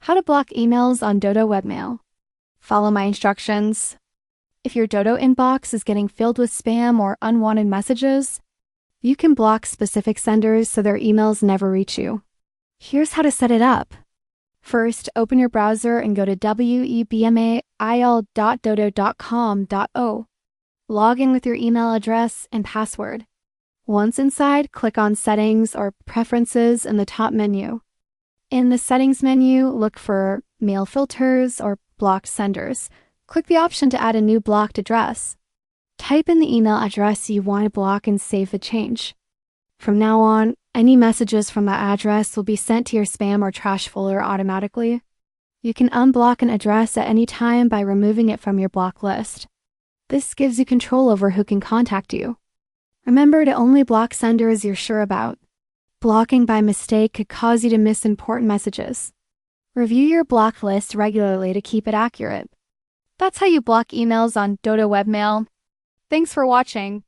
How to block emails on Dodo Webmail. Follow my instructions. If your Dodo inbox is getting filled with spam or unwanted messages, you can block specific senders so their emails never reach you. Here's how to set it up. First, open your browser and go to webmail.dodo.com.o. Log in with your email address and password. Once inside, click on Settings or Preferences in the top menu. In the Settings menu, look for Mail Filters or Blocked Senders. Click the option to add a new blocked address. Type in the email address you want to block and save the change. From now on, any messages from that address will be sent to your spam or trash folder automatically. You can unblock an address at any time by removing it from your block list. This gives you control over who can contact you. Remember to only block senders you're sure about. Blocking by mistake could cause you to miss important messages. Review your block list regularly to keep it accurate. That's how you block emails on Dodo Webmail. Thanks for watching.